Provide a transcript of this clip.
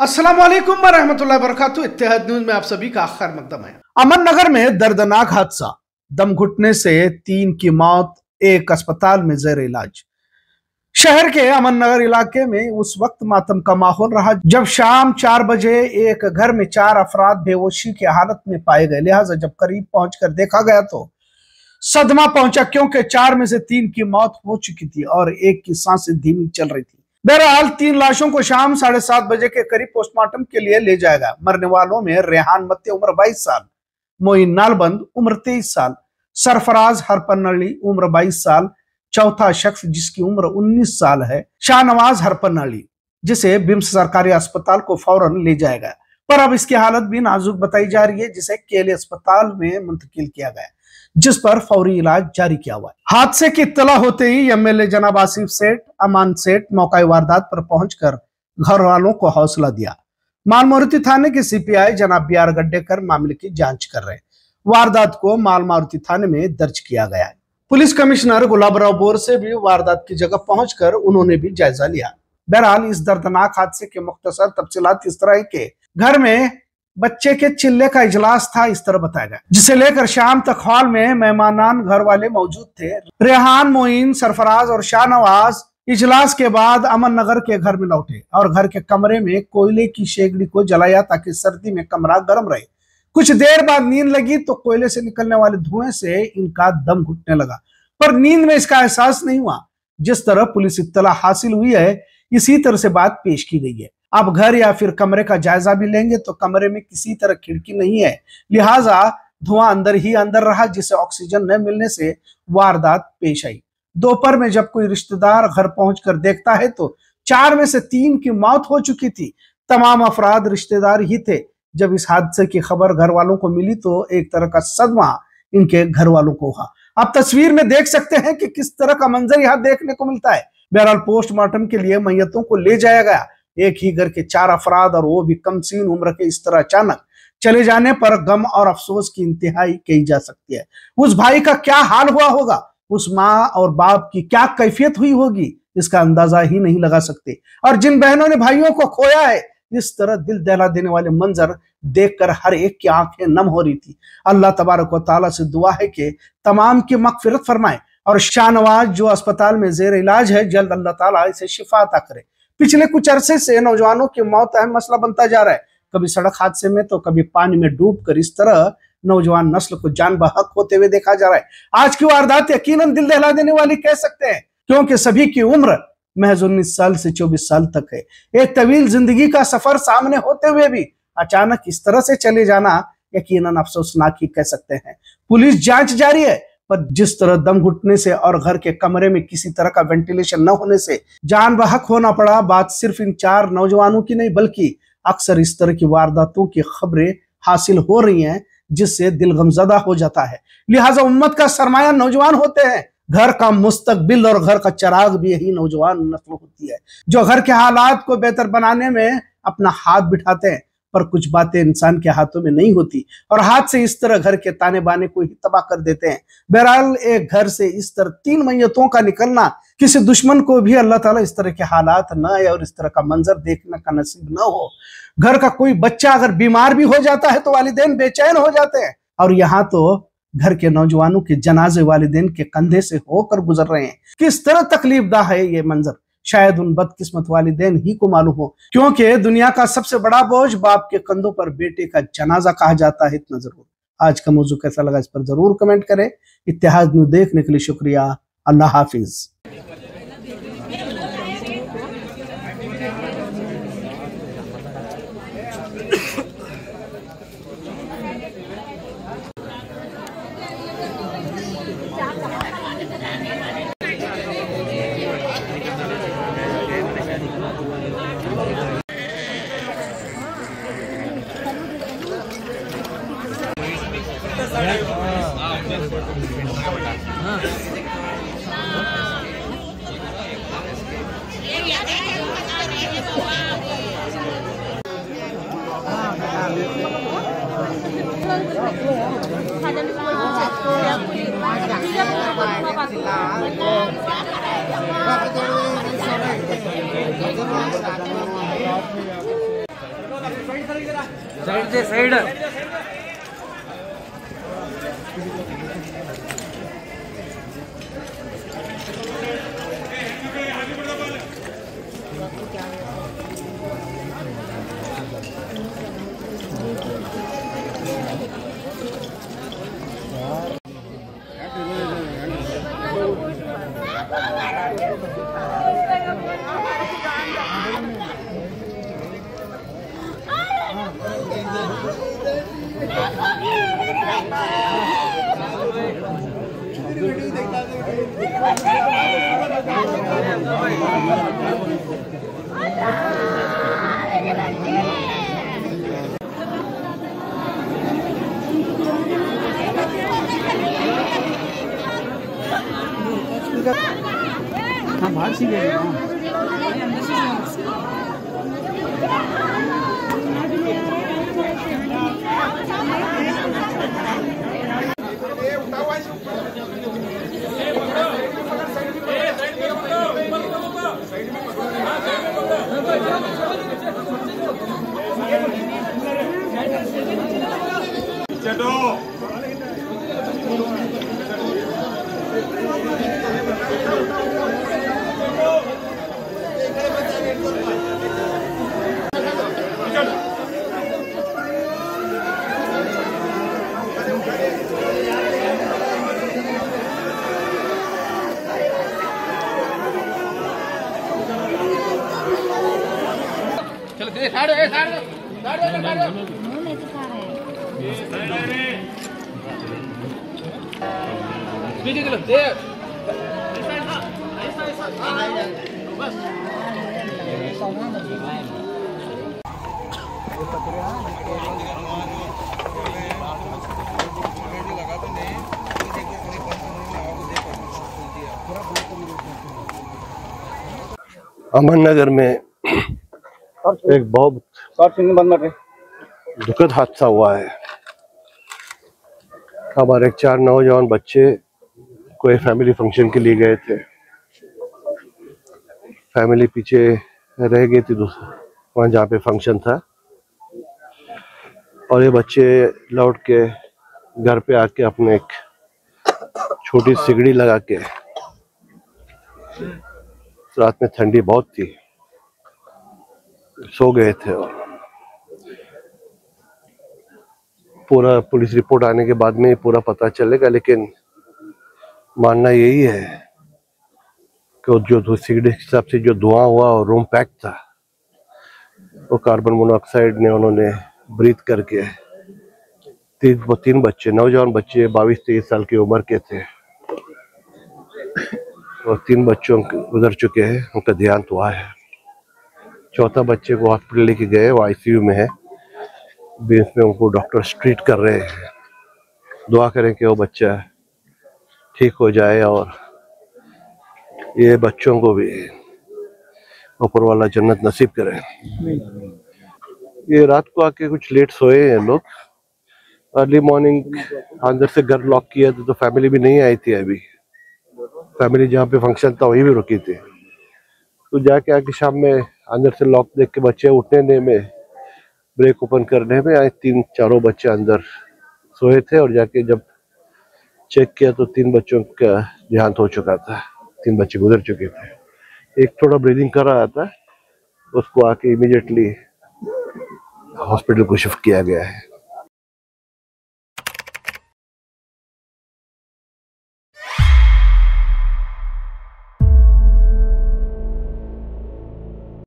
अस्सलाम वालेकुम वरहमतुल्लाहि वबरकातुहू। इत्तेहाद न्यूज़ में आप सभी का खैर मकदम है। अमन नगर में दर्दनाक हादसा, दम घुटने से 3 की मौत, एक अस्पताल में जेर इलाज। शहर के अमन नगर इलाके में उस वक्त मातम का माहौल रहा जब शाम 4 बजे एक घर में 4 अफराद बेहोशी की हालत में पाए गए। लिहाजा जब करीब पहुंचकर देखा गया तो सदमा पहुंचा, क्योंकि 4 में से 3 की मौत हो चुकी थी और एक की सांसें धीमी चल रही थी। बहरहाल 3 लाशों को शाम 7:30 बजे के करीब पोस्टमार्टम के लिए ले जाएगा। मरने वालों में रेहान मत्ते उम्र 22 साल, मोइन नालबंद उम्र 23 साल, सरफराज हरपनली उम्र 22 साल, चौथा शख्स जिसकी उम्र 19 साल है शाहनवाज हरपनली, जिसे बिम्स सरकारी अस्पताल को फौरन ले जाएगा। पर अब इसकी हालत भी नाजुक बताई जा रही है, जिसे केले अस्पताल में मुंतकिल किया गया, जिस पर फौरी इलाज जारी किया हुआ है। हादसे की इत्तला होते ही एमएलए जनाब आसिफ सेठ, अमान सेठ मौका वारदात पर पहुंचकर घर वालों को हौसला दिया। मालमारुति थाने के सीपीआई जनाब बीआर गड्डेकर मामले की जांच कर रहे हैं। वारदात को मालमारुति थाने में दर्ज किया गया है। पुलिस कमिश्नर गुलाबराव बोर से भी वारदात की जगह पहुंचकर उन्होंने भी जायजा लिया। बहरहाल इस दर्दनाक हादसे के मुख्तसर तफसीलात इस तरह के घर में बच्चे के चिल्ले का इजलास था, इस तरह बताया गया, जिसे लेकर शाम तक हॉल में मेहमानान घर वाले मौजूद थे। रेहान, मोइन, सरफराज और शाहनवाज इजलास के बाद अमन नगर के घर में लौटे और घर के कमरे में कोयले की शेगड़ी को जलाया ताकि सर्दी में कमरा गर्म रहे। कुछ देर बाद नींद लगी तो कोयले से निकलने वाले धुएं से इनका दम घुटने लगा, पर नींद में इसका एहसास नहीं हुआ। जिस तरह पुलिस इत्तला हासिल हुई है, इसी तरह से बात पेश की गई है। अब घर या फिर कमरे का जायजा भी लेंगे तो कमरे में किसी तरह खिड़की नहीं है, लिहाजा धुआं अंदर ही अंदर रहा, जिसे ऑक्सीजन न मिलने से वारदात पेश आई। दोपहर में जब कोई रिश्तेदार घर पहुंचकर देखता है तो 4 में से 3 की मौत हो चुकी थी। तमाम अफराद रिश्तेदार ही थे। जब इस हादसे की खबर घर वालों को मिली तो एक तरह का सदमा इनके घर वालों को हुआ। आप तस्वीर में देख सकते हैं कि किस तरह का मंजर यहाँ देखने को मिलता है। बहरहाल पोस्टमार्टम के लिए मैयतों को ले जाया गया। एक ही घर के 4 अफराद और वो भी कमसीन उम्र के इस तरह अचानक चले जाने पर गम और अफसोस की इंतहाई कही जा सकती है। उस भाई का क्या हाल हुआ होगा, उस माँ और बाप की क्या कैफियत हुई होगी, इसका अंदाजा ही नहीं लगा सकते। और जिन बहनों ने भाइयों को खोया है, इस तरह दिल दहला देने वाले मंजर देखकर हर एक की आंखें नम हो रही थी। अल्लाह तबारक व तआला से दुआ है कि तमाम की मगफिरत फरमाए और शाहनवाज जो अस्पताल में जेर इलाज है, जल्द अल्लाह ताला इसे शिफा अता करे। पिछले कुछ अरसे से नौजवानों की मौत अहम मसला बनता जा रहा है, कभी सड़क हादसे में तो कभी पानी में डूबकर। इस तरह नौजवान नस्ल को जान बहक होते हुए देखा जा रहा है। आज की वारदात यकीनन दिल दहला देने वाली कह सकते हैं, क्योंकि सभी की उम्र महज 19 साल से 24 साल तक है। एक तवील जिंदगी का सफर सामने होते हुए भी अचानक इस तरह से चले जाना यकीनन अफसोसनाक ही कह सकते हैं। पुलिस जांच जारी है, पर जिस तरह दम घुटने से और घर के कमरे में किसी तरह का वेंटिलेशन न होने से जान बहक होना पड़ा, बात सिर्फ इन 4 नौजवानों की नहीं बल्कि अक्सर इस तरह की वारदातों की खबरें हासिल हो रही हैं, जिससे दिल गमजदा हो जाता है। लिहाजा उम्मत का सरमाया नौजवान होते हैं। घर का मुस्तकबिल और घर का चिराग भी यही नौजवान नस्ल होती है, जो घर के हालात को बेहतर बनाने में अपना हाथ बिठाते हैं। पर कुछ बातें इंसान के हाथों में नहीं होती और हाथ से इस तरह घर के ताने बाने को ही तबाह कर देते हैं। बहरहाल एक घर से इस तरह 3 मैयतों का निकलना, किसी दुश्मन को भी अल्लाह ताला इस तरह के हालात न आए और इस तरह का मंजर देखने का नसीब न हो। घर का कोई बच्चा अगर बीमार भी हो जाता है तो वालिदैन बेचैन हो जाते हैं, और यहाँ तो घर के नौजवानों के जनाजे वालिदैन के कंधे से होकर गुजर रहे हैं। किस तरह तकलीफदाह है ये मंजर, शायद उन बदकिस्मत वालिदैन ही को मालूम हो, क्योंकि दुनिया का सबसे बड़ा बोझ बाप के कंधों पर बेटे का जनाजा कहा जाता है। इतना जरूर। आज का मौजू कैसा लगा इस पर जरूर कमेंट करें। इत्तेहाद न्यूज़ देखने के लिए शुक्रिया। अल्लाह हाफिज। साइड से साइड बाहर सी गए अमन नगर में एक बहुत दुखद हादसा हुआ है। हमारे 4 नौजवान बच्चे कोई फैमिली फंक्शन के लिए गए थे। फैमिली पीछे रह गई थी वहाँ जहाँ पे फंक्शन था, और ये बच्चे लौट के घर पे आके अपने एक छोटी सिगड़ी लगा के, रात में ठंडी बहुत थी, सो गए थे। और पूरा पुलिस रिपोर्ट आने के बाद में पूरा पता चलेगा, लेकिन मानना यही है कि जो सिगरेट के हिसाब से जो धुआं हुआ और रूम पैक था, वो कार्बन मोनोऑक्साइड ने उन्होंने ब्रीथ करके 3 बच्चे, नौजवान बच्चे 22-23 साल की उम्र के थे, और 3 बच्चों गुजर चुके हैं, उनका देहांत हुआ है। चौथा बच्चे को हॉस्पिटल लेके गए, वो आईसीयू में है। बीच में उनको डॉक्टर ट्रीट कर रहे हैं। दुआ करें कि वो बच्चा ठीक हो जाए और ये बच्चों को भी ऊपर वाला जन्नत नसीब करे। ये रात को आके कुछ लेट सोए हैं लोग। अर्ली मॉर्निंग अंदर से घर लॉक किया तो फैमिली भी नहीं आई थी। अभी फैमिली जहाँ पे फंक्शन था वहीं भी रुकी थी, तो जाके आके शाम में अंदर से लॉक देख के बच्चे उठने में, ब्रेक ओपन करने में आए 3-4 बच्चे अंदर सोए थे, और जाके जब चेक किया तो 3 बच्चों का देहांत हो चुका था। 3 बच्चे गुजर चुके थे। एक थोड़ा ब्रीदिंग कर रहा था, उसको आके इमीडिएटली हॉस्पिटल को शिफ्ट किया गया है।